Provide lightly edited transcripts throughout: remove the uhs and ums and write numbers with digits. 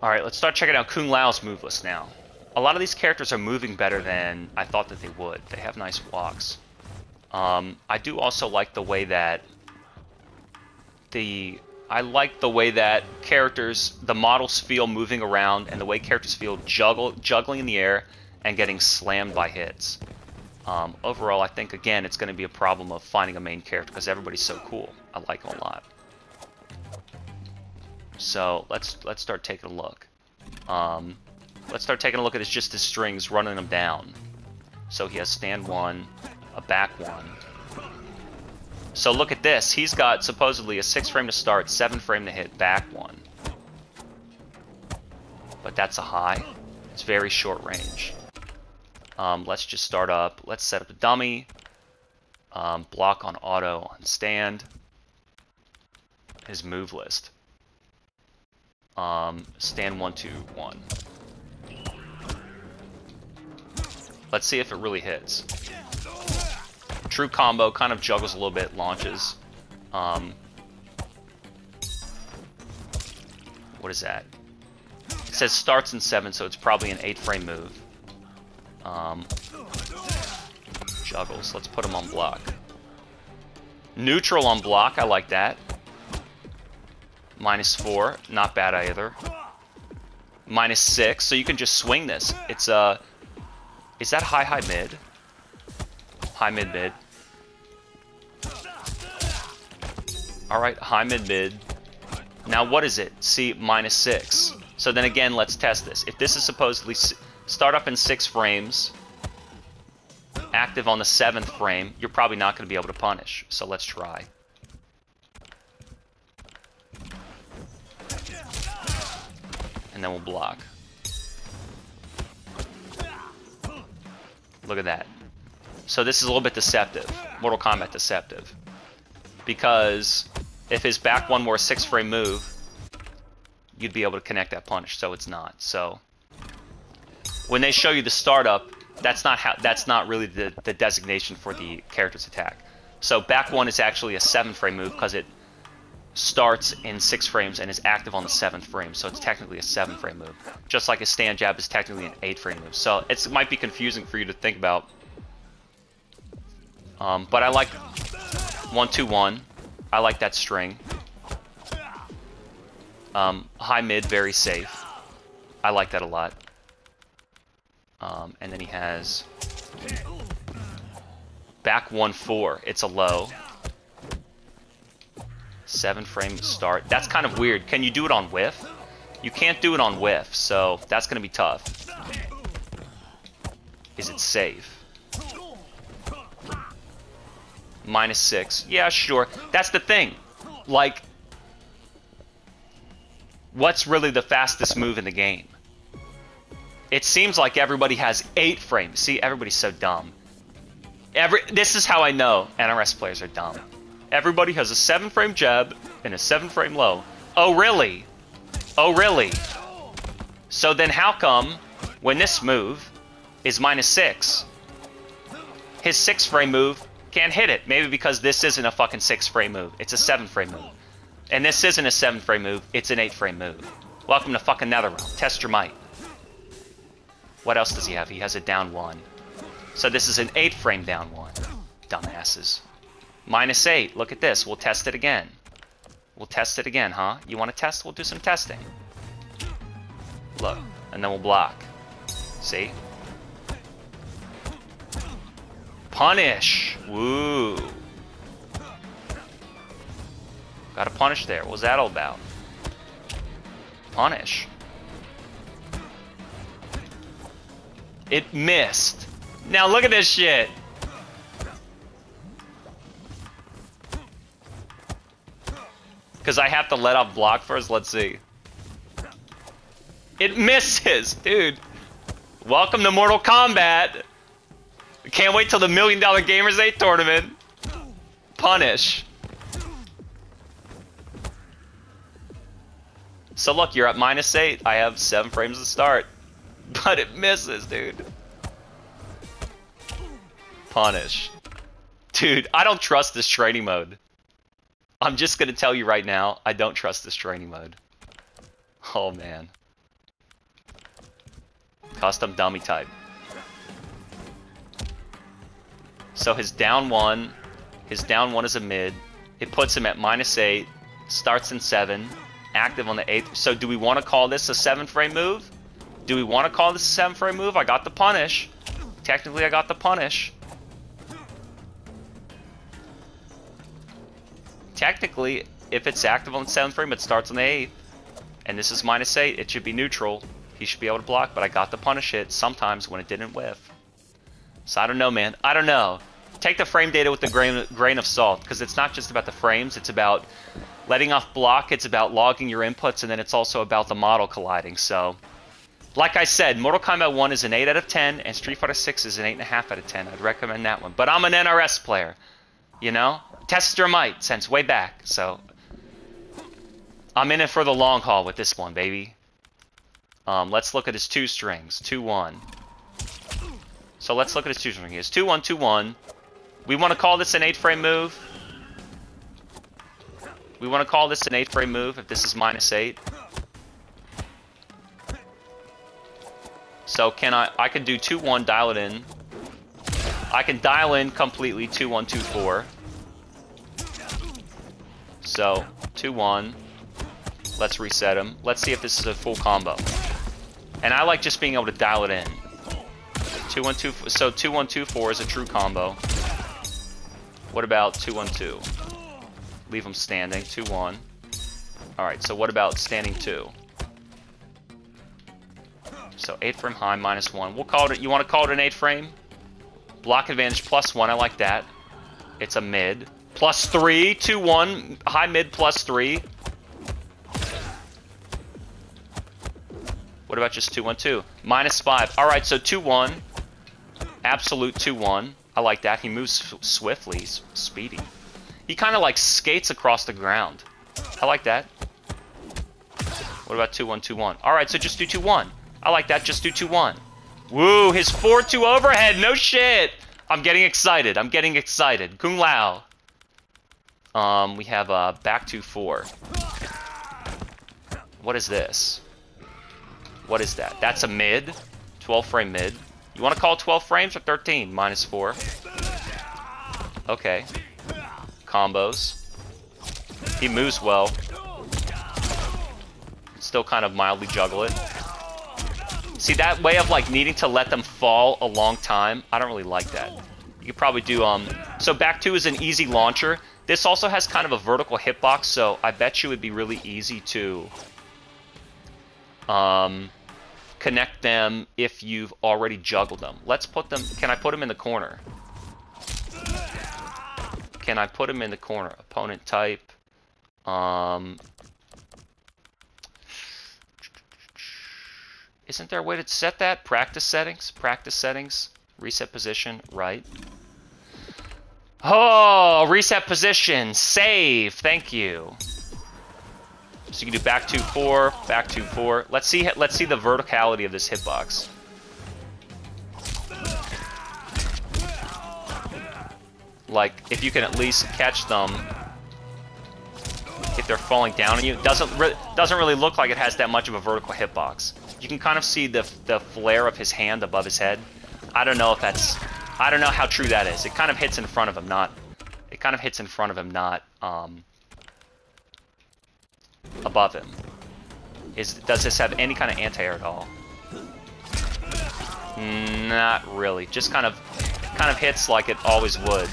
Alright, let's start checking out Kung Lao's move list now. A lot of these characters are moving better than I thought that they would. They have nice blocks. I do also like the way that the characters, the models feel moving around, and the way characters feel juggling in the air and getting slammed by hits. Overall, I think, again, it's going to be a problem of finding a main character because everybody's so cool. I like them a lot. So let's start taking a look. Let's start taking a look at just his strings, running them down. So he has stand 1, a back 1. So look at this. He's got supposedly a 6 frame to start, 7 frame to hit, back 1. But that's a high. It's very short range. Let's just start up. Let's set up a dummy. Block on auto on stand. His move list. Stand 1, 2, 1. Let's see if it really hits. True combo, kind of juggles a little bit, launches. What is that? It says starts in 7, so it's probably an 8 frame move. Juggles. Let's put him on block. Neutral on block, I like that. -4, not bad either. -6, so you can just swing this. It's is that high mid? High mid mid. Alright, high mid mid. Now what is it? See, -6. So then again, let's test this. If this is supposedly start up in 6 frames, active on the 7th frame, you're probably not going to be able to punish. So let's try. And then we'll block. Look at that. So this is a little bit deceptive. Mortal Kombat deceptive. Because if his back 1 were a 6 frame move, you'd be able to connect that punish. So it's not. So when they show you the startup, that's not really the designation for the character's attack. So back 1 is actually a 7 frame move because it starts in 6 frames and is active on the 7th frame, so it's technically a 7 frame move. Just like a stand jab is technically an 8 frame move. So it might be confusing for you to think about. But I like 1, 2, 1. I like that string. High mid, very safe. I like that a lot. And then he has back 1, 4. It's a low. 7 frame start. That's kind of weird. Can you do it on whiff? You can't do it on whiff, so that's going to be tough. Is it safe? -6. Yeah, sure. That's the thing. Like, what's really the fastest move in the game? It seems like everybody has 8 frames. See, everybody's so dumb. This is how I know NRS players are dumb. Everybody has a 7 frame jab and a 7 frame low. Oh, really? Oh, really? So then how come when this move is -6, his 6 frame move can't hit it? Maybe because this isn't a fucking 6 frame move. It's a 7 frame move. And this isn't a 7 frame move. It's an 8 frame move. Welcome to fucking Netherrealm. Test your might. What else does he have? He has a down 1. So this is an 8 frame down 1. Dumbasses. -8. Look at this. We'll test it again. We'll test it again, huh? You want to test? We'll do some testing. Look. And then we'll block. See? Punish! Woo! Got a punish there. What was that all about? Punish. It missed. Now look at this shit. Because I have to let off block first. Let's see. It misses, dude. Welcome to Mortal Kombat. Can't wait till the $1 Million Gamers 8 tournament. Punish. So look, you're at -8. I have 7 frames to start. But it misses, dude. Punish. Dude, I don't trust this training mode. I'm just going to tell you right now, I don't trust this training mode. Oh, man. Custom dummy type. So his down one is a mid. It puts him at -8, starts in 7, active on the 8th. So do we want to call this a 7-frame move? Do we want to call this a 7-frame move? I got the punish. Technically, I got the punish. Technically, if it's active on the 7th frame, it starts on the 8th. And this is -8, it should be neutral. He should be able to block, but I got the punish hit sometimes when it didn't whiff. So I don't know, man. I don't know. Take the frame data with a grain of salt, because it's not just about the frames. It's about letting off block. It's about logging your inputs, and then it's also about the model colliding. So, like I said, Mortal Kombat 1 is an 8 out of 10, and Street Fighter 6 is an 8.5 out of 10. I'd recommend that one. But I'm an NRS player, you know? Test your might since way back. So, I'm in it for the long haul with this one, baby. Let's look at his 2 strings. 2-1. So let's look at his 2 strings. He has 2-1, 2-1. We want to call this an 8-frame move. We want to call this an 8-frame move if this is -8. So I can do 2-1, dial it in. I can dial in completely 2-1, 2-4. So 2-1. Let's reset him. Let's see if this is a full combo. And I like just being able to dial it in. 2-1, 2. So 2-1, 2-4 is a true combo. What about 2-1, 2? Leave him standing. 2-1. Alright, so what about standing 2? So 8-frame high, -1. We'll call it. You want to call it an 8-frame? Block advantage +1. I like that. It's a mid. +3. 2-1. High mid +3. What about just 2-1, 2? -5. Alright, so 2-1. Absolute 2-1. I like that. He moves swiftly. He's speedy. He kind of like skates across the ground. I like that. What about 2-1, 2-1? Alright, so just do 2-1. I like that. Just do 2-1. Woo, his 4-2 overhead. No shit. I'm getting excited. I'm getting excited. Kung Lao. We have back 2-4. What is this? What is that? That's a mid. 12-frame mid. You want to call it 12 frames or 13? -4. Okay. Combos. He moves well. Still kind of mildly juggle it. See, that way of like needing to let them fall a long time, I don't really like that. You could probably do, so back 2 is an easy launcher. This also has kind of a vertical hitbox, so I bet you it'd be really easy to connect them if you've already juggled them. Let's put them, can I put them in the corner? Can I put them in the corner? Opponent type. Isn't there a way to set that? Practice settings, reset position, right. Oh, reset position, save, thank you. So you can do back 2-4, back 2-4. Let's see the verticality of this hitbox. Like, if you can at least catch them if they're falling down on you. Doesn't really look like it has that much of a vertical hitbox. You can kind of see the flare of his hand above his head. I don't know how true that is. It kind of hits in front of him, not above him. Does this have any kind of anti-air at all? Not really. Just kind of hits like it always would.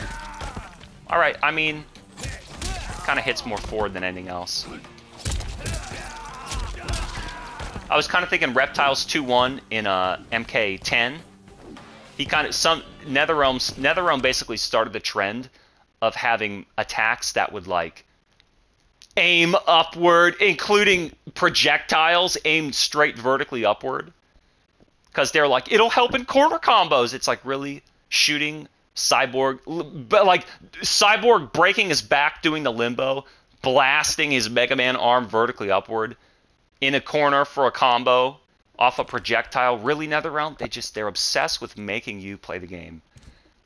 All right. I mean, kind of hits more forward than anything else. I was kind of thinking Reptiles 2-1 in MK10. He kind of NetherRealm basically started the trend of having attacks that would like aim upward, including projectiles aimed straight vertically upward. Because they're like, it'll help in corner combos. It's like really shooting Cyborg, but like Cyborg breaking his back doing the limbo, blasting his Mega Man arm vertically upward in a corner for a combo off a projectile. Really, NetherRealm? They're obsessed with making you play the game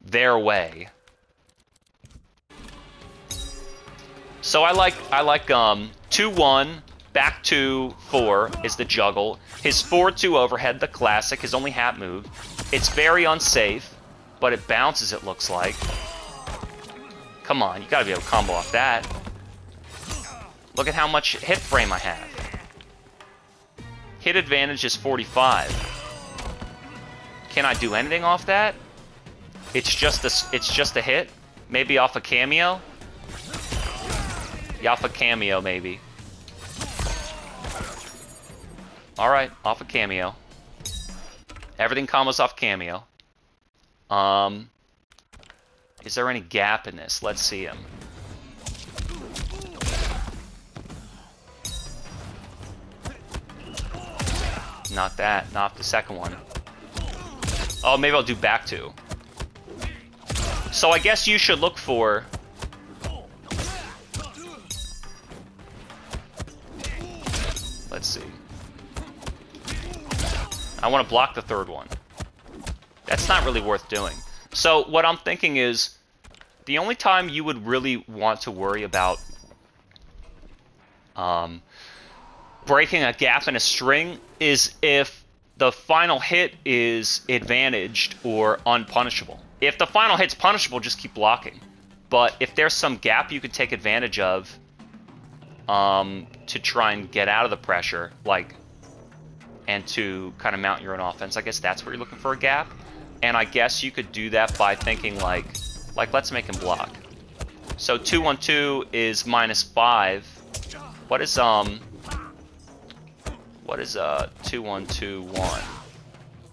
their way. So I like 2-1, back 2, 4 is the juggle. His forward 2 overhead, the classic, his only hat move. It's very unsafe, but it bounces, it looks like. Come on, you gotta be able to combo off that. Look at how much hit frame I have. Hit advantage is 45. Can I do anything off that? It's just a hit? Maybe off a cameo? Yeah, off a cameo, maybe. Alright, off a cameo. Everything combos off cameo. Is there any gap in this? Let's see him. Not that. Not the second one. Oh, maybe I'll do back 2. So I guess you should look for... Let's see. I want to block the third one. That's not really worth doing. So what I'm thinking is, the only time you would really want to worry about breaking a gap in a string is if the final hit is advantaged or unpunishable. If the final hit's punishable, just keep blocking. But if there's some gap you could take advantage of to try and get out of the pressure, like, and to kind of mount your own offense, I guess that's where you're looking for a gap. And I guess you could do that by thinking like let's make him block. So 2-1-2 is -5. What is 2-1-2-1?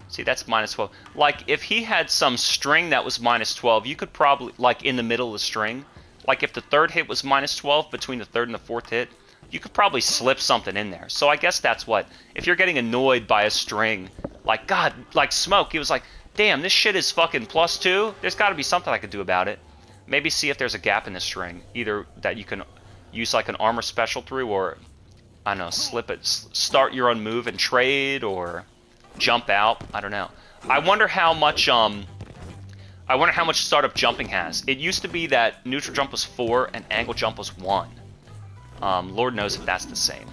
See, that's -12. Like, if he had some string that was -12, you could probably, like, in the middle of the string, like if the third hit was -12 between the third and the fourth hit, you could probably slip something in there. So I guess that's what, if you're getting annoyed by a string, like, God, like Smoke, he was like, damn, this shit is fucking +2. There's got to be something I could do about it. Maybe see if there's a gap in the string, either that you can use like an armor special through, or I don't know, slip it, start your own move and trade, or jump out. I don't know. I wonder how much startup jumping has. It used to be that neutral jump was 4 and angle jump was 1. Lord knows if that's the same.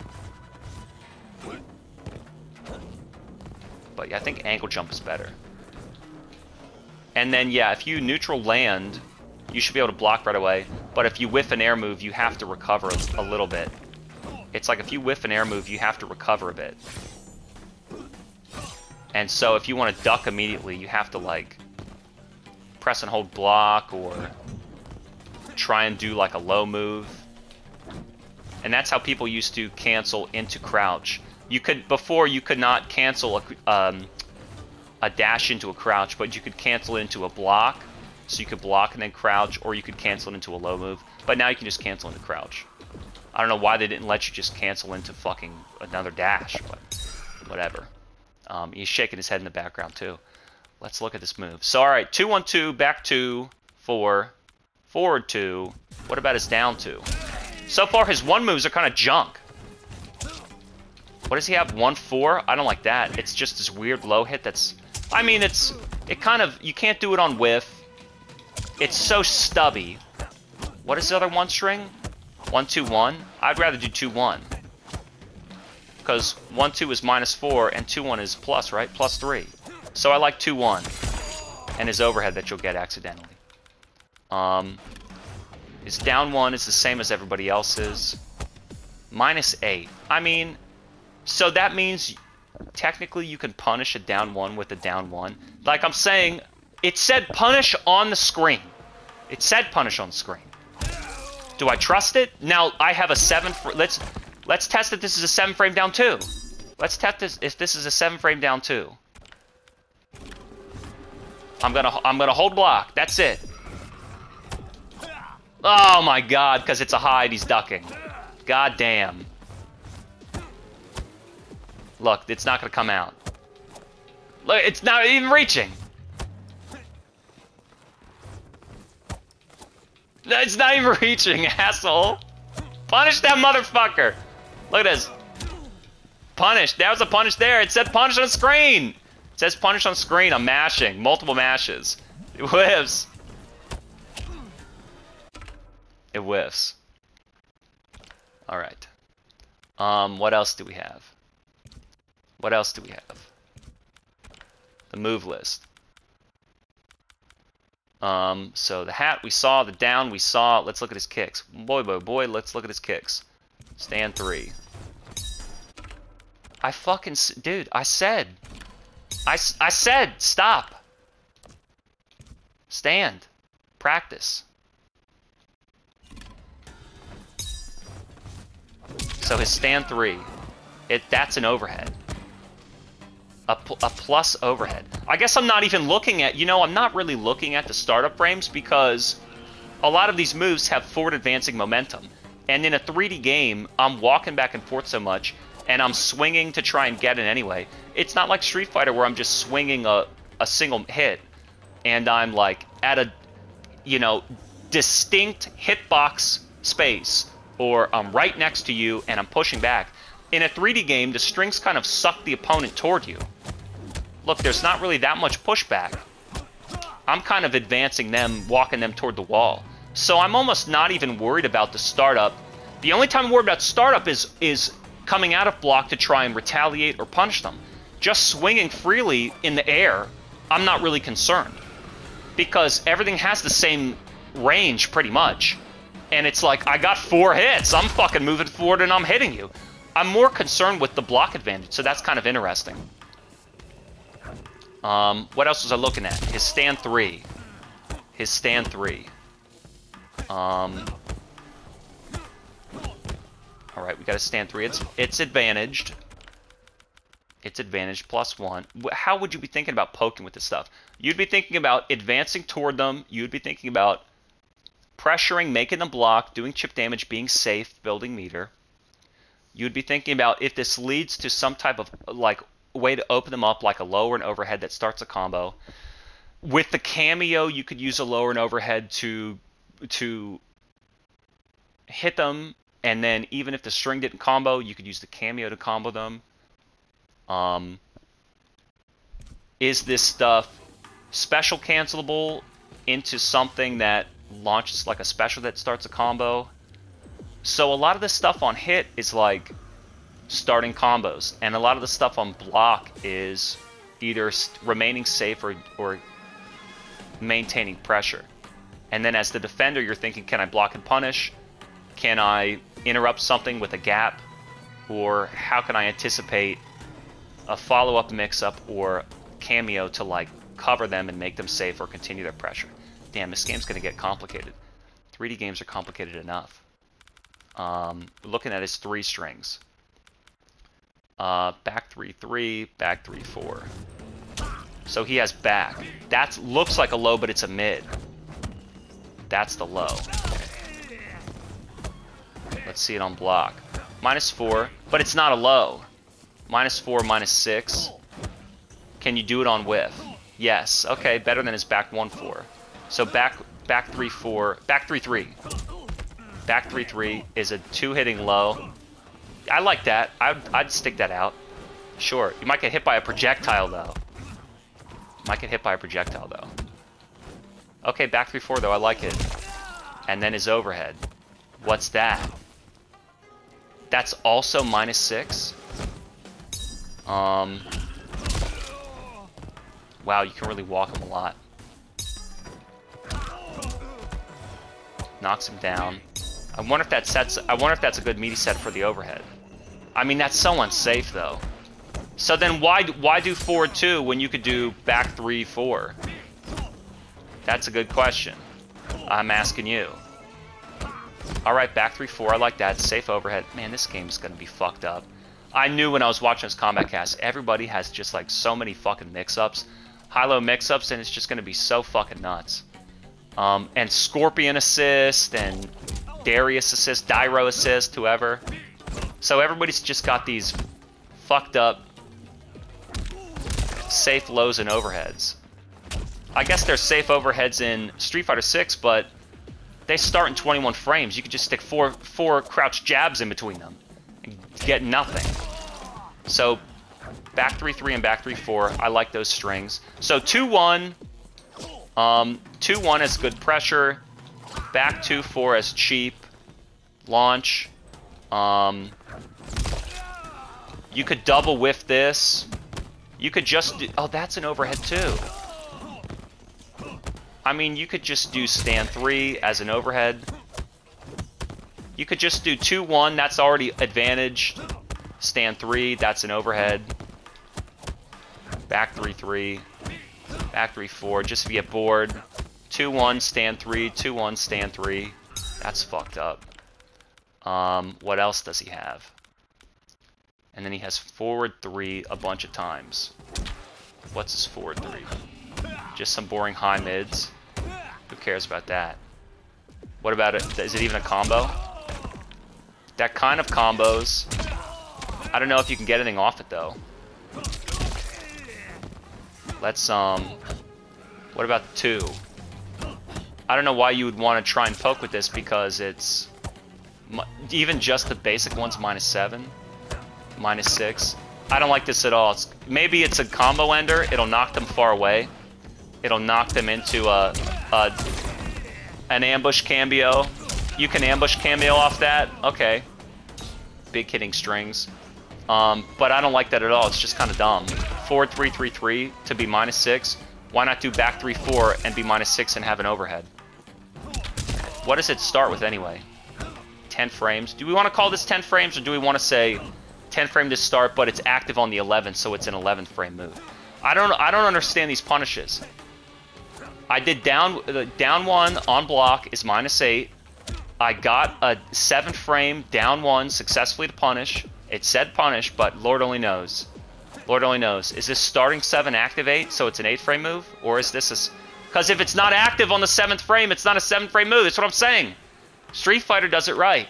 But yeah, I think angle jump is better. And then, yeah, if you neutral land, you should be able to block right away. But if you whiff an air move, you have to recover a little bit. It's like if you whiff an air move, you have to recover a bit. And so if you want to duck immediately, you have to, like, press and hold block, or try and do, like, a low move. And that's how people used to cancel into crouch. Before, you could not cancel a dash into a crouch, but you could cancel it into a block. So you could block and then crouch, or you could cancel it into a low move. But now you can just cancel into crouch. I don't know why they didn't let you just cancel into fucking another dash, but whatever. He's shaking his head in the background too. Let's look at this move. So alright, 2-1-2, back 2, 4, forward 2. What about his down 2? So far his 1 moves are kind of junk. What does he have? 1-4? I don't like that. It's just this weird low hit that's... I mean, it kind of... You can't do it on whiff. It's so stubby. What is the other 1 string? 1-2-1? I'd rather do 2-1. Because 1-2 is -4 and 2-1 is plus, right? +3. So I like 2-1. And his overhead that you'll get accidentally. His down 1 is the same as everybody else's. -8. I mean, so that means technically you can punish a down 1 with a down 1. Like I'm saying, it said punish on the screen. It said punish on the screen. Do I trust it? Now I have a 7. Let's test if this is a 7 frame down 2. Let's test this if this is a 7 frame down 2. I'm gonna hold block. That's it. Oh my god, because it's a hide, he's ducking. God damn. Look, it's not gonna come out. Look, it's not even reaching. It's not even reaching, asshole. Punish that motherfucker. Look at this. Punish. There was a punish there. It said punish on screen. It says punish on screen. I'm mashing. Multiple mashes. It whiffs. It whiffs. Alright. What else do we have? What else do we have? The move list. So the hat we saw, the down we saw. Let's look at his kicks. Boy, let's look at his kicks. Stand 3. Dude, I said, stop. Stand. Practice. So his stand 3, that's an overhead. A plus overhead. I guess I'm not even looking at, I'm not really looking at the startup frames because a lot of these moves have forward advancing momentum. And in a 3D game, I'm walking back and forth so much, and I'm swinging to try and get it anyway. It's not like Street Fighter where I'm just swinging a single hit, and I'm like at a, distinct hitbox space, or I'm right next to you and I'm pushing back. In a 3D game, the strings kind of suck the opponent toward you. Look, there's not really that much pushback. I'm kind of advancing them, walking them toward the wall. So I'm almost not even worried about the startup. The only time I'm worried about startup is coming out of block to try and retaliate or punish them. Just swinging freely in the air, I'm not really concerned. Because everything has the same range, pretty much. And it's like, I got 4 hits. I'm fucking moving forward and I'm hitting you. I'm more concerned with the block advantage, so that's kind of interesting. What else was I looking at? His stand 3. His stand 3. Alright, we got a stand 3. It's advantaged. It's advantaged, +1. How would you be thinking about poking with this stuff? You'd be thinking about advancing toward them. You'd be thinking about pressuring, making them block, doing chip damage, being safe, building meter. You'd be thinking about if this leads to some type of way to open them up, like a lower and overhead that starts a combo. With the cameo, you could use a lower and overhead to hit them, and then even if the string didn't combo, you could use the cameo to combo them. Is this stuff special cancelable into something that launches like a special that starts a combo? So a lot of this stuff on hit is like starting combos, and a lot of the stuff on block is either remaining safe or maintaining pressure. And then as the defender, you're thinking, can I block and punish? Can I interrupt something with a gap? Or how can I anticipate a follow-up mix-up or cameo to like cover them and make them safe or continue their pressure? Damn, this game's gonna get complicated. 3D games are complicated enough. Looking at his 3 strings. Back 3-3, back 3-4. So he has back. That looks like a low, but it's a mid. That's the low. Let's see it on block. -4, but it's not a low. -4, -6. Can you do it on whiff? Yes. Okay, better than his back 1-4. So back 3-4, back 3-3. Back 3-3 is a 2-hitting low. I like that. I'd stick that out. Sure. You might get hit by a projectile though. Okay, back 3-4 though. I like it. And then his overhead. What's that? That's also -6. Wow, you can really walk him a lot. Knocks him down. I wonder if that's a good meaty set for the overhead. I mean, that's so unsafe though. So then why do forward 2 when you could do back 3-4? That's a good question. I'm asking you. Alright, back 3-4, I like that. Safe overhead. Man, this game's gonna be fucked up. I knew when I was watching this Kombat cast, everybody has just like so many fucking mix-ups. High-low mix-ups, and it's just gonna be so fucking nuts. And Scorpion assist, and Darius assist, Dyro assist, whoever. So everybody's just got these fucked up safe lows and overheads. I guess there's safe overheads in Street Fighter 6, but they start in 21 frames. You could just stick four crouch jabs in between them and get nothing. So back 3-3 and back 3-4, I like those strings. So 2-1, 2-1 is good pressure. Back 2-4 as cheap. Launch. You could double whiff this. You could just do... Oh, that's an overhead too. I mean, you could just do stand 3 as an overhead. You could just do 2-1. That's already advantaged. Stand 3. That's an overhead. Back 3-3. Back 3-4. Just if you get bored. 2-1, stand 3. 2-1, stand 3. That's fucked up. What else does he have? And then he has forward 3 a bunch of times. What's his forward 3? Just some boring high mids. Who cares about that? What about it? Is it even a combo? That kind of combos. I don't know if you can get anything off it though. Let's what about 2? I don't know why you would want to try and poke with this because it's even just the basic one's -7. -6. I don't like this at all. Maybe it's a combo ender. It'll knock them far away. It'll knock them into an ambush cambio. You can ambush cambio off that. Okay. Big hitting strings. But I don't like that at all. It's just kind of dumb. Forward 3-3-3 to be -6. Why not do back 3-4 and be -6 and have an overhead? What does it start with anyway? 10 frames. Do we want to call this 10 frames or do we want to say 10 frame to start, but it's active on the 11th, so it's an 11th frame move? I don't understand these punishes. I did down 1 on block is -8. I got a 7th frame down 1 successfully to punish. It said punish, but Lord only knows. Lord only knows. Is this starting 7 activate, so it's an 8 frame move, or is this a? Because if it's not active on the 7th frame, it's not a 7th frame move. That's what I'm saying. Street Fighter does it right.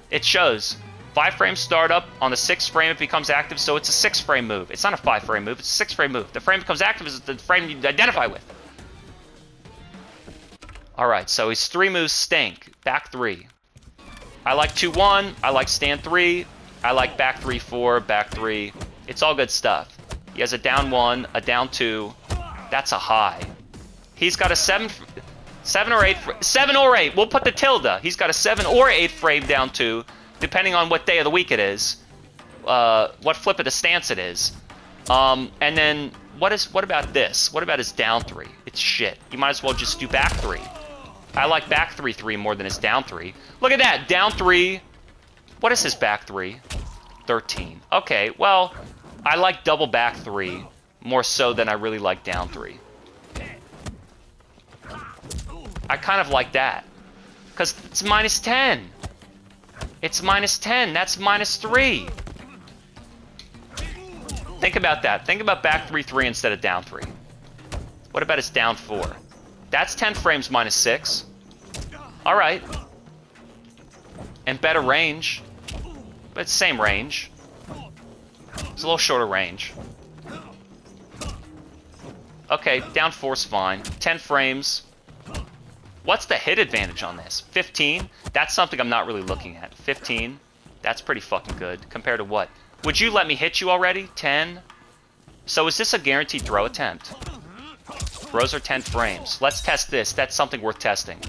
It shows 5 frame startup, on the 6th frame it becomes active, so it's a 6 frame move. It's not a 5 frame move, it's a 6 frame move. The frame becomes active is the frame you identify with. Alright, so his 3 moves stink. Back 3. I like 2-1, I like stand 3, I like back 3-4, back 3. It's all good stuff. He has a down 1, a down 2. That's a high. He's got a 7 or 8, 7 or 8. We'll put the tilde. He's got a 7 or 8 frame down 2, depending on what day of the week it is, what flip of the stance it is. And then what about this? What about his down 3? It's shit. You might as well just do back 3. I like back 3-3 more than his down 3. Look at that, down 3. What is his back 3? 13. Okay, well, I like double back 3 more so than I really like down 3. I kind of like that. Because it's -10. It's -10. That's -3. Think about that. Think about back 3-3 instead of down 3. What about his down 4? That's 10 frames -6. Alright. And better range. But it's same range. It's a little shorter range. Okay, down 4's fine. 10 frames. What's the hit advantage on this? 15? That's something I'm not really looking at. 15? That's pretty fucking good. Compared to what? Would you let me hit you already? 10? So is this a guaranteed throw attempt? Throws are 10 frames. Let's test this. That's something worth testing.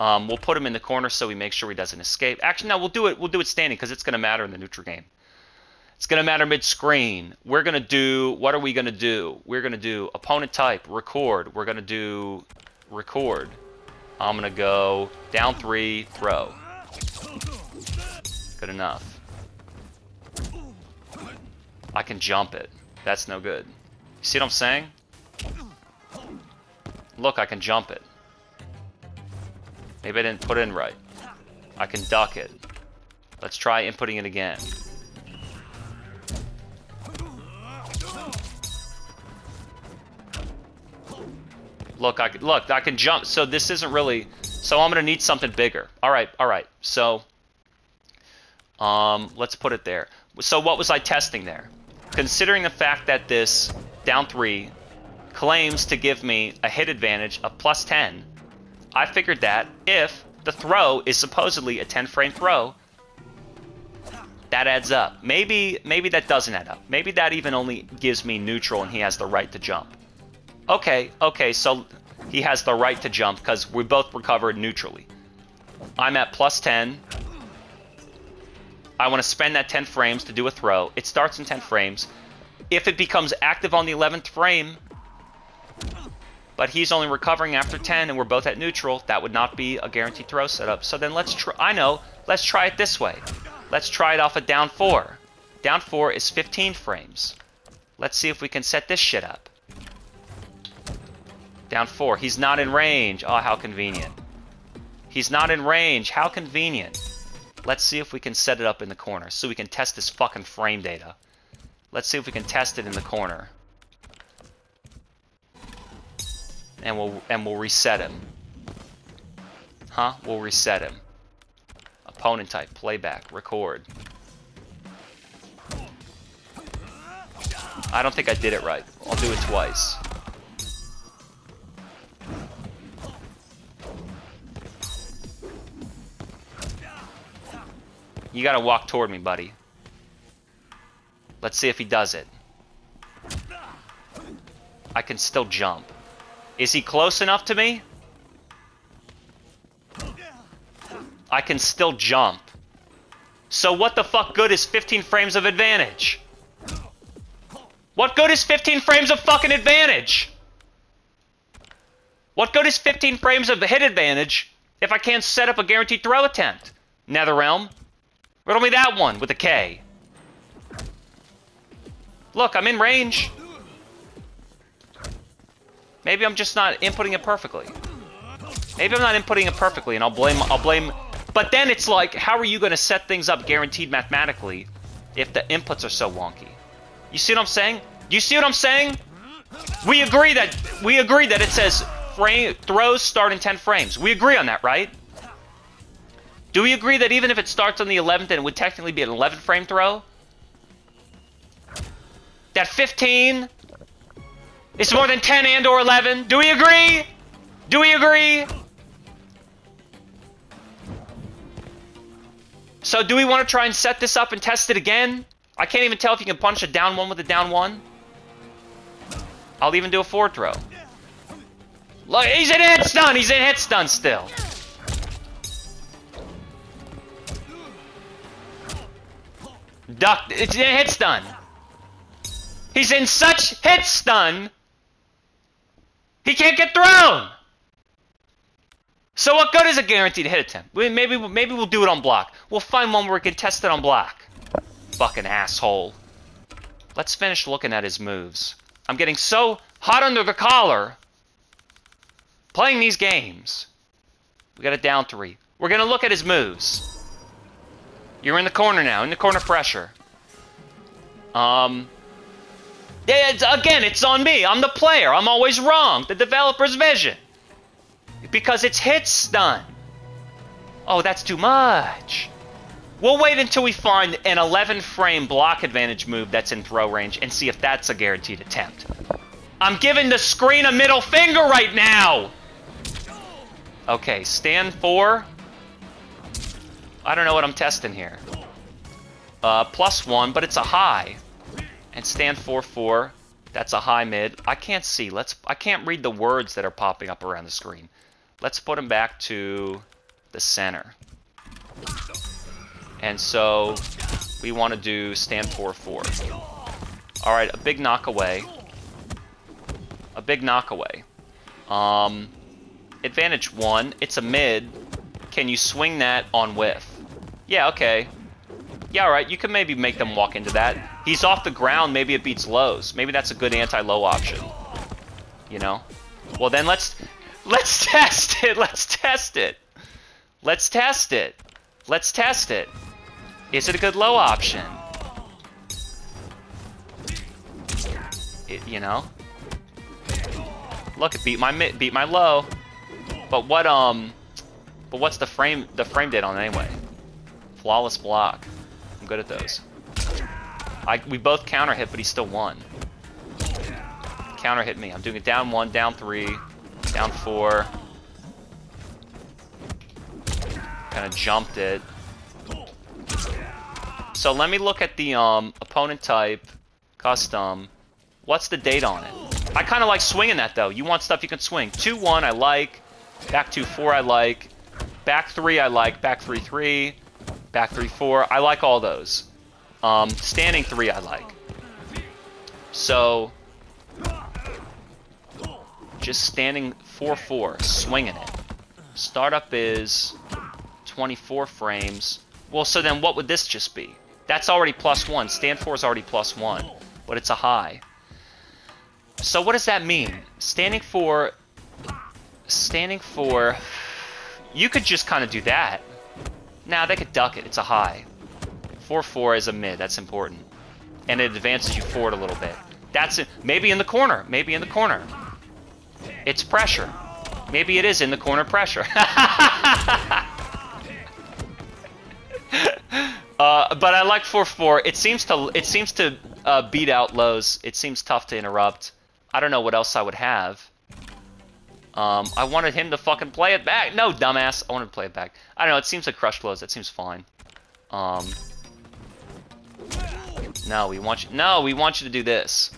We'll put him in the corner so we make sure he doesn't escape. Actually, no, we'll do it standing because it's going to matter in the neutral game. It's going to matter mid-screen. We're going to do... What are we going to do? We're going to do opponent type, record. We're going to do record. I'm going to go down 3, throw. Good enough. I can jump it. That's no good. You see what I'm saying? Look, I can jump it. Maybe I didn't put it in right. I can duck it. Let's try inputting it again. Look, I can jump. So this isn't really... So I'm going to need something bigger. All right. So, let's put it there. So what was I testing there? Considering the fact that this down 3 claims to give me a hit advantage of +10, I figured that if the throw is supposedly a 10 frame throw, that adds up. Maybe that doesn't add up. Maybe that even only gives me neutral and he has the right to jump. Okay, so he has the right to jump because we both recovered neutrally. I'm at +10. I want to spend that 10 frames to do a throw. It starts in 10 frames. If it becomes active on the 11th frame, but he's only recovering after 10 and we're both at neutral, that would not be a guaranteed throw setup. So then let's try, let's try it this way. Let's try it off of down 4. Down 4 is 15 frames. Let's see if we can set this shit up. Down 4, he's not in range. Oh, how convenient. He's not in range, how convenient. Let's see if we can set it up in the corner so we can test this fucking frame data. Let's see if we can test it in the corner. And we'll reset him. Huh? We'll reset him. Opponent type, playback, record. I don't think I did it right. I'll do it twice. You gotta walk toward me, buddy. Let's see if he does it. I can still jump. Is he close enough to me? I can still jump. So what the fuck good is 15 frames of advantage? What good is 15 frames of fucking advantage? What good is 15 frames of hit advantage if I can't set up a guaranteed throw attempt? Netherrealm. Riddle me that one with a K. Look, I'm in range. Maybe I'm just not inputting it perfectly. Maybe I'm not inputting it perfectly, and I'll blame. But then it's like, how are you going to set things up guaranteed mathematically if the inputs are so wonky? You see what I'm saying? Do you see what I'm saying? We agree that it says throws start in 10 frames. We agree on that, right? Do we agree that even if it starts on the 11th, then it would technically be an 11 frame throw? That 15 is more than 10 and or 11. Do we agree? Do we agree? So do we want to try and set this up and test it again? I can't even tell if you can punch a down 1 with a down 1. I'll even do a forward throw. Look, he's in hit stun. He's in hit stun still. Duck. It's in hit stun. He's in such hit stun, he can't get thrown. So what good is a guaranteed hit attempt? Maybe we'll do it on block. We'll find one where we can test it on block. Fucking asshole. Let's finish looking at his moves. I'm getting so hot under the collar playing these games. We got a down 3. We're gonna look at his moves. You're in the corner now, in the corner pressure. Yeah, it's on me. I'm the player. I'm always wrong. The developer's vision. Because it's hit stun. Oh, that's too much. We'll wait until we find an 11 frame block advantage move that's in throw range and see if that's a guaranteed attempt. I'm giving the screen a middle finger right now. Okay, stand 4. I don't know what I'm testing here. +1, but it's a high. And stand 4-4. That's a high mid. I can't see. I can't read the words that are popping up around the screen. Let's put them back to the center. And so we want to do stand 4-4. All right, a big knockaway. A big knockaway. Advantage 1. It's a mid. Can you swing that on whiff? Yeah, okay. Yeah, all right. You can maybe make them walk into that. He's off the ground. Maybe it beats lows. Maybe that's a good anti-low option. You know? Well, then let's test it. Let's test it. Let's test it. Let's test it. Is it a good low option? You know? Look, it beat my low. But what's the frame date on it anyway? Flawless block. I'm good at those. We both counter hit, but he still won. Counter hit me. I'm doing it down 1, down 3, down 4. Kind of jumped it. So let me look at the opponent type, custom. What's the date on it? I kind of like swinging that though. You want stuff you can swing. 2-1 I like. Back 2-4 I like. Back 3 I like. Back 3-3. Back 3-4. I like all those. Standing 3 I like. So, just standing 4-4, swinging it. Startup is 24 frames. Well, so then what would this just be? That's already +1. Stand 4 is already +1, but it's a high. So what does that mean? Standing 4, you could just kind of do that. Nah, they could duck it. It's a high. 4-4 is a mid. That's important. And it advances you forward a little bit. That's it. Maybe in the corner. Maybe in the corner. It's pressure. Maybe it is in the corner pressure. But I like 4-4. It seems to beat out lows. It seems tough to interrupt. I don't know what else I would have. I wanted him to fucking play it back. No, dumbass. I wanted to play it back. I don't know. It seems like crush lows. That seems fine. No, we want you. No, we want you to do this.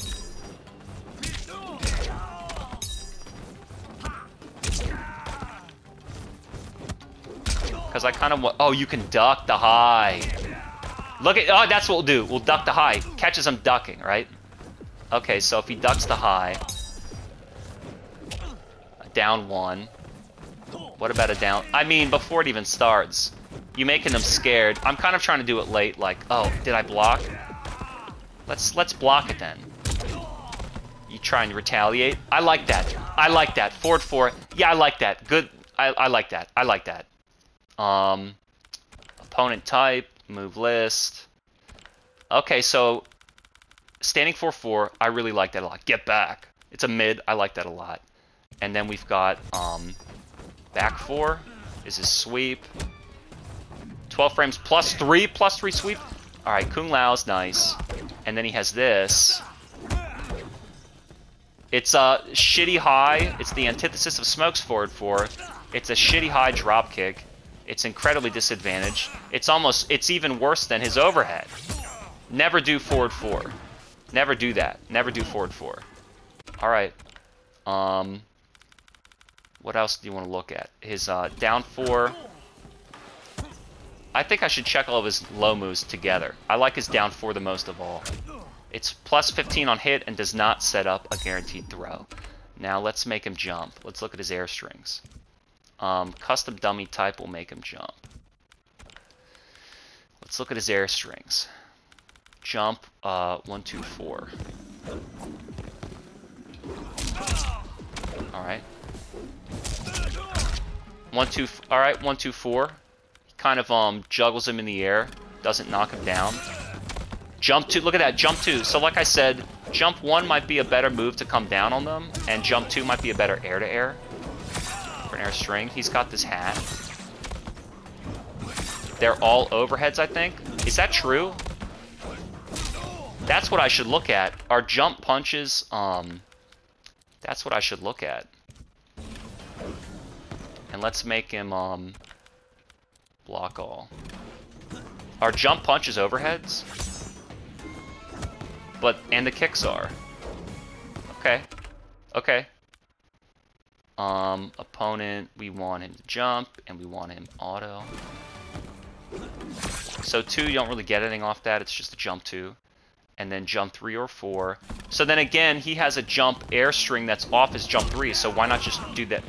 Because I kind of want. Oh, you can duck the high. Look at. Oh, that's what we'll do. We'll duck the high. Catches him ducking, right? Okay, so if he ducks the high, down 1. What about a down? I mean, before it even starts, you making them scared. I'm kind of trying to do it late. Like, oh, did I block? Let's block it then. You trying to retaliate? I like that. I like that. Forward 4. Yeah, I like that. Good. I like that. I like that. Opponent type, move list. Okay, so standing 4-4, I really like that a lot. Get back. It's a mid. I like that a lot. And then we've got back 4 is his sweep. 12 frames +3 sweep. All right, Kung Lao's nice. And then he has this. It's a shitty high. It's the antithesis of Smoke's forward 4. It's a shitty high drop kick. It's incredibly disadvantaged. It's even worse than his overhead. Never do forward 4. Never do that. Never do forward 4. All right. What else do you want to look at? His down 4. I think I should check all of his low moves together. I like his down 4 the most of all. It's +15 on hit and does not set up a guaranteed throw. Now let's make him jump. Let's look at his air strings. Custom dummy type will make him jump. Let's look at his air strings. Jump 1, 2, 4. All right. 1, 2. All right. 1, 2, 4. He kind of juggles him in the air. Doesn't knock him down. Jump 2. Look at that. Jump 2. So like I said, jump 1 might be a better move to come down on them, and jump 2 might be a better air to air. For an air string. He's got this hat. They're all overheads, I think. Is that true? That's what I should look at. Are jump punches, that's what I should look at. And let's make him, block all. Are jump punches overheads? And the kicks are. Okay. Okay. Opponent, we want him to jump, and we want him auto. So 2, you don't really get anything off that, it's just a jump 2. And then jump 3 or 4. So then again, he has a jump air string that's off his jump 3, so why not just do that?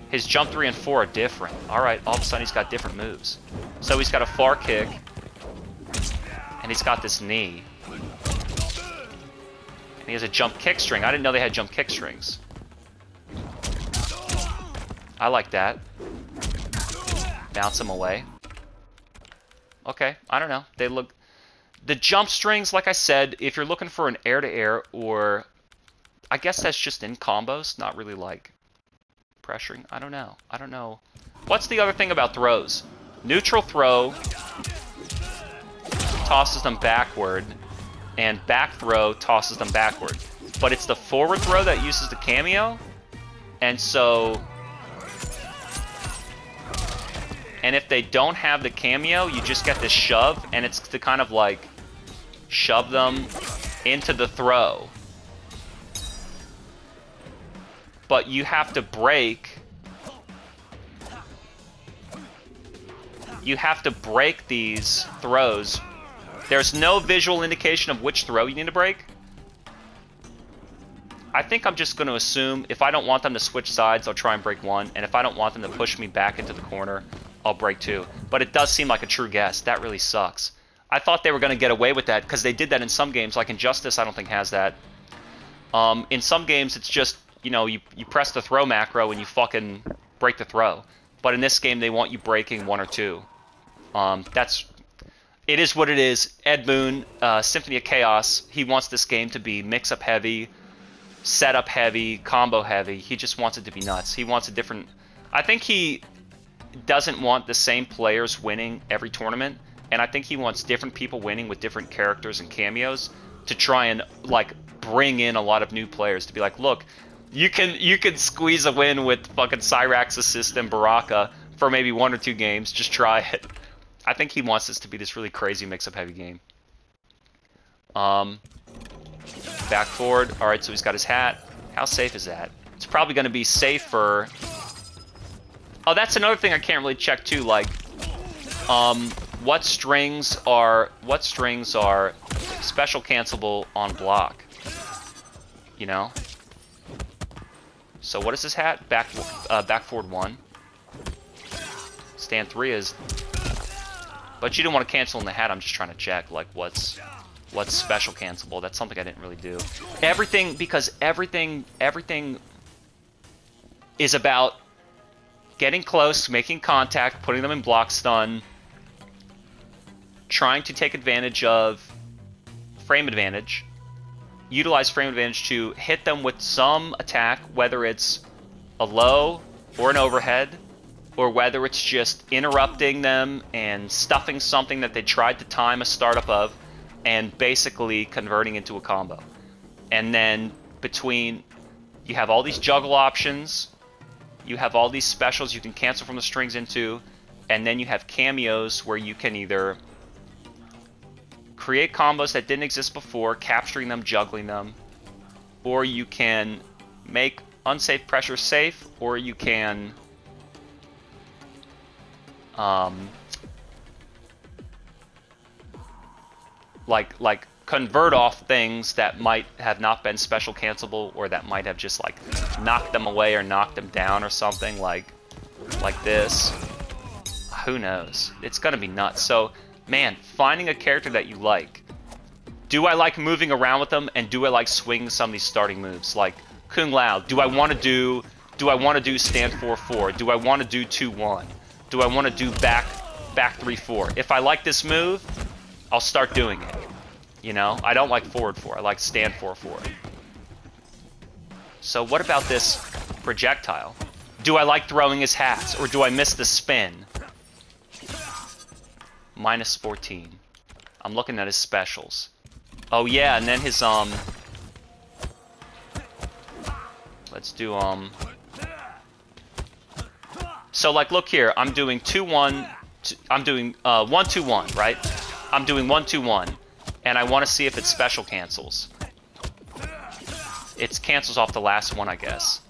His jump 3 and 4 are different. Alright, all of a sudden he's got different moves. So he's got a far kick, and he's got this knee. And he has a jump kick string. I didn't know they had jump kick strings. I like that. Bounce him away. Okay, I don't know. They look... The jump strings, like I said, if you're looking for an air-to-air, or... I guess that's just in combos, not really like pressuring. I don't know. I don't know. What's the other thing about throws? Neutral throw tosses them backward, and back throw tosses them backward. But it's the forward throw that uses the cameo, and so... And if they don't have the cameo, you just get this shove, and it's to kind of like shove them into the throw. But you have to break. you have to break these throws. There's no visual indication of which throw you need to break. I think I'm just going to assume if I don't want them to switch sides, I'll try and break one. And if I don't want them to push me back into the corner, I'll break two. But it does seem like a true guess. That really sucks. I thought they were going to get away with that because they did that in some games. Like Injustice, I don't think has that. In some games, it's just, you know, you press the throw macro and you fucking break the throw. But in this game, they want you breaking one or two. It is what it is. Ed Boon, Symphony of Chaos, he wants this game to be mix-up heavy, setup heavy, combo heavy. He just wants it to be nuts. He wants a different... I think he doesn't want the same players winning every tournament, and I think he wants different people winning with different characters and cameos to try and, like, bring in a lot of new players to be like, look, you can squeeze a win with fucking Cyrax assist and Baraka for maybe 1 or 2 games. Just try it. I think he wants this to be this really crazy mix-up heavy game. Back forward. All right, so he's got his hat. How safe is that? It's probably going to be safe for... Oh, that's another thing I can't really check too. Like, what strings are special cancelable on block? You know. So what is this hat? Back forward 1. Stand 3 is. But you don't want to cancel in the hat. I'm just trying to check like what's special cancelable. That's something I didn't really do. Everything, because everything is about getting close, making contact, putting them in block stun, trying to take advantage of frame advantage, utilize frame advantage to hit them with some attack, whether it's a low or an overhead, or whether it's just interrupting them and stuffing something that they tried to time a startup of, and basically converting into a combo. And then between, you have all these juggle options, you have all these specials you can cancel from the strings into, and then you have cameos where you can either create combos that didn't exist before, capturing them, juggling them, or you can make unsafe pressure safe, or you can like convert off things that might have not been special cancelable, or that might have just like knocked them away or knocked them down or something like this. Who knows? It's gonna be nuts. So man, finding a character that you like. Do I like moving around with them, and do I like swinging some of these starting moves? Like Kung Lao, do I want to do stand 4-4? Do I want to do 2-1? Do I want to do back 3-4? If I like this move, I'll start doing it. You know, I don't like forward 4. I like stand 4-4. So what about this projectile? Do I like throwing his hats, or do I miss the spin? Minus 14. I'm looking at his specials. Oh yeah, and then his let's do so like look here, I'm doing 2-1, I'm doing 1-2-1, right? I'm doing 1-2-1, and I want to see if it special cancels. It cancels off the last one, I guess.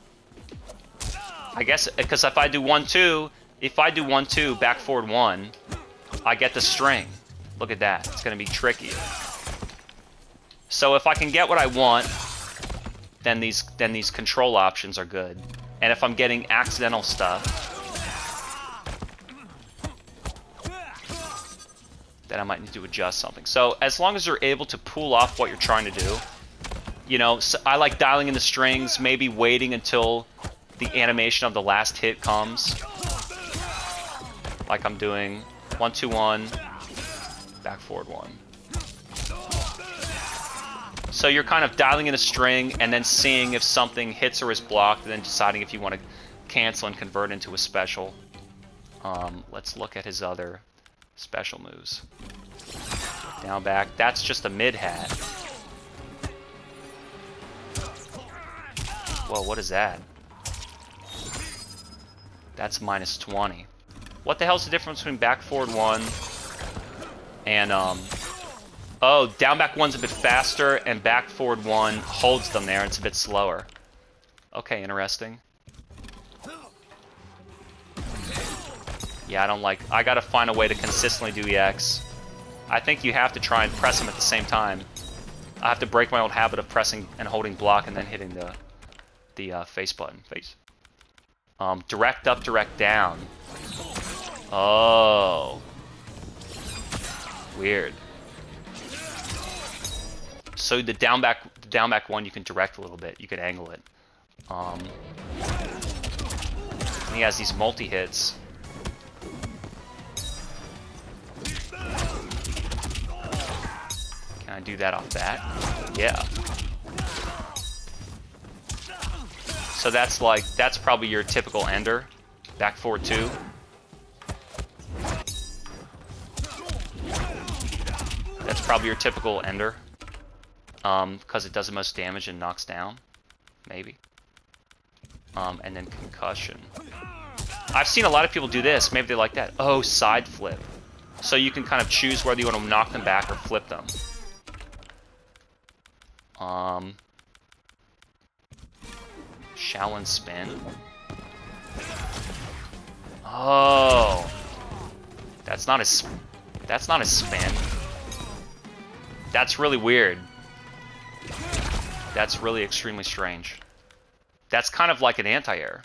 Because if I do 1-2, back forward 1, I get the string. Look at that. It's going to be tricky. So if I can get what I want, then these control options are good. And if I'm getting accidental stuff, then I might need to adjust something. So as long as you're able to pull off what you're trying to do, you know, so I like dialing in the strings, maybe waiting until the animation of the last hit comes. Like I'm doing 1-2-1, back forward 1. So you're kind of dialing in a string and then seeing if something hits or is blocked, and then deciding if you want to cancel and convert into a special. Let's look at his other special moves. Down back. That's just a mid hat. Whoa, what is that? That's minus 20. What the hell's the difference between back forward 1 and oh, down back 1's a bit faster, and back forward 1 holds them there, and it's a bit slower. Okay, interesting. Yeah, I don't like... I gotta find a way to consistently do EX. I think you have to try and press them at the same time. I have to break my old habit of pressing and holding block and then hitting the face button. Direct up, direct down. Oh. Weird. So the down back one you can direct a little bit. You can angle it. And he has these multi-hits. Can I do that off that? Yeah. So that's probably your typical ender. Back forward 2. That's probably your typical ender. Because it does the most damage and knocks down. Maybe. And then concussion. I've seen a lot of people do this. Maybe they like that. Oh, side flip. So you can kind of choose whether you want to knock them back or flip them. Shaolin spin. Oh. That's not a spin. That's really weird. That's really extremely strange. That's kind of like an anti-air.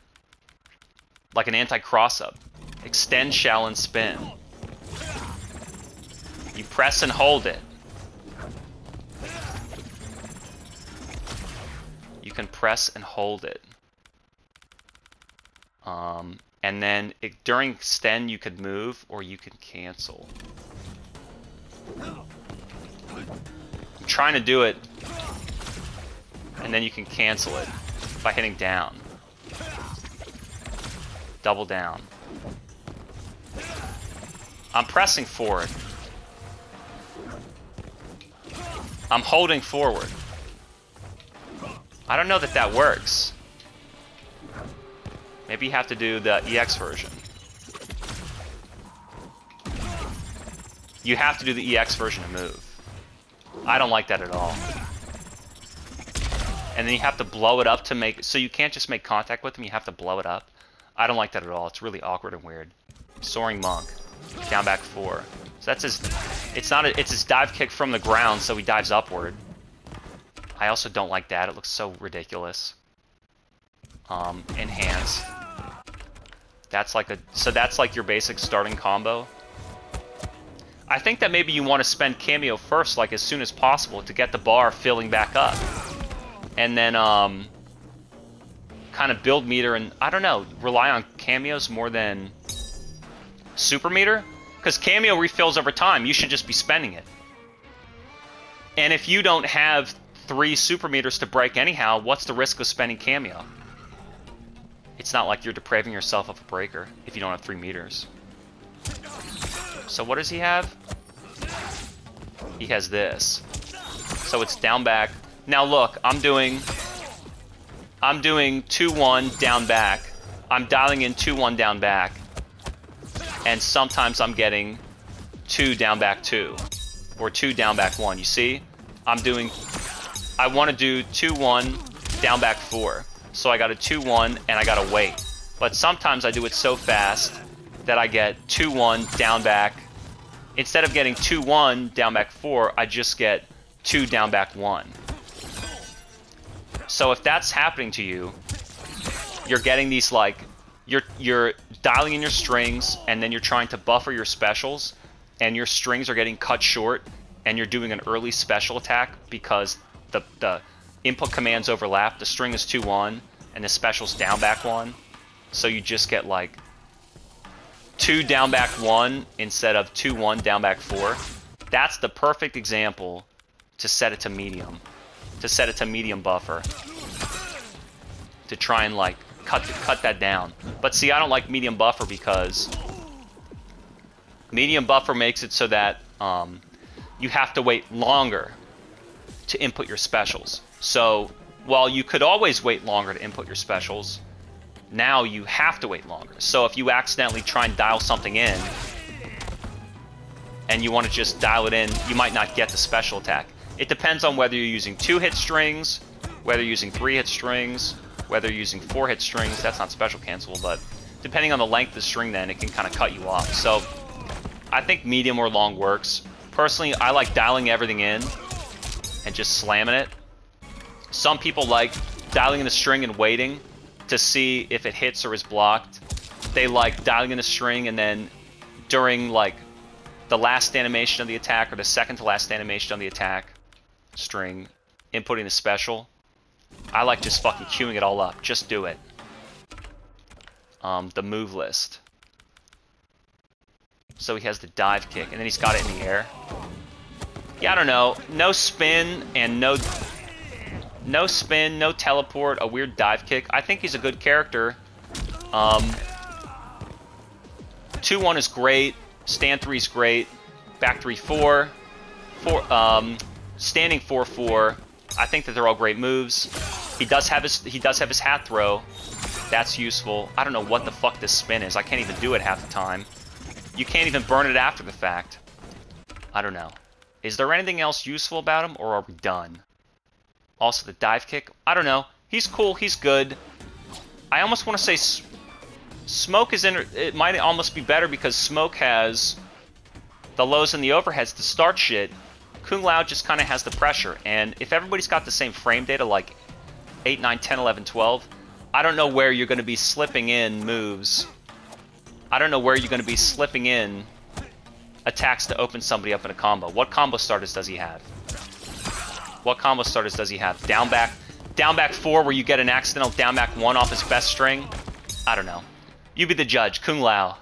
Like an anti-cross-up. Extend Shaolin spin. You press and hold it. You can press and hold it. And then during extend you could move or you can cancel. I'm trying to do it. And then you can cancel it by hitting down. Double down. I'm pressing forward. I'm holding forward. I don't know that that works. Maybe you have to do the EX version. You have to do the EX version to move. I don't like that at all. And then you have to blow it up to make... So you can't just make contact with them, you have to blow it up. I don't like that at all. It's really awkward and weird. Soaring Monk. Down back 4. So that's his... It's his dive kick from the ground, so he dives upward. I also don't like that. It looks so ridiculous. Enhance. That's like a... So that's like your basic starting combo. I think that maybe you want to spend Cameo first, like as soon as possible, to get the bar filling back up. And then, kind of build meter and, I don't know, rely on Cameos more than Super Meter? Because Cameo refills over time, you should just be spending it. And if you don't have 3 Super Meters to break anyhow, what's the risk of spending Cameo? It's not like you're depraving yourself of a breaker if you don't have 3 meters. So what does he have? He has this. So it's down back. Now look, I'm doing 2-1 down back. I'm dialing in 2-1 down back. And sometimes I'm getting 2 down back 2. Or 2 down back 1. You see? I want to do 2-1 down back 4. So I got a 2-1 and I gotta wait. But sometimes I do it so fast that I get 2-1 down back. Instead of getting 2-1 down back 4, I just get 2 down back 1. So if that's happening to you, you're getting these like, you're dialing in your strings and then you're trying to buffer your specials and your strings are getting cut short and you're doing an early special attack because the input commands overlap. The string is 2-1 and the special's down back 1. So you just get like 2 down back 1 instead of 2-1 down back 4. That's the perfect example to set it to medium. To set it to medium buffer. To try and like cut that down. But see, I don't like medium buffer because medium buffer makes it so that you have to wait longer to input your specials. So while you could always wait longer to input your specials, now you have to wait longer. So if you accidentally try and dial something in and you want to just dial it in, you might not get the special attack. It depends on whether you're using 2-hit strings, whether you're using 3-hit strings, whether you're using 4-hit strings. That's not special cancel, but depending on the length of the string then, it can kind of cut you off. So I think medium or long works. Personally, I like dialing everything in and just slamming it. Some people like dialing in the string and waiting to see if it hits or is blocked. They like dialing in the string and then during like the last animation of the attack or the second to last animation of the attack string, inputting the special. I like just fucking queuing it all up. Just do it. The move list. So he has the dive kick, and then he's got it in the air. Yeah, I don't know. No spin and no spin, no teleport, a weird dive kick. I think he's a good character. 2-1 is great. Stand 3 is great. Back 3-4. Standing 4-4. I think that they're all great moves. He does have his hat throw. That's useful. I don't know what the fuck this spin is. I can't even do it half the time. You can't even burn it after the fact. I don't know. Is there anything else useful about him, or are we done? Also, the dive kick. I don't know. He's cool. He's good. I almost want to say Smoke is in. It might almost be better because Smoke has the lows and the overheads to start shit. Kung Lao just kind of has the pressure. And if everybody's got the same frame data, like 8, 9, 10, 11, 12, I don't know where you're going to be slipping in moves. I don't know where you're going to be slipping in attacks to open somebody up in a combo. What combo starters does he have? What combo starters does he have? Down back 4 where you get an accidental down back 1 off his best string? I don't know. You be the judge. Kung Lao.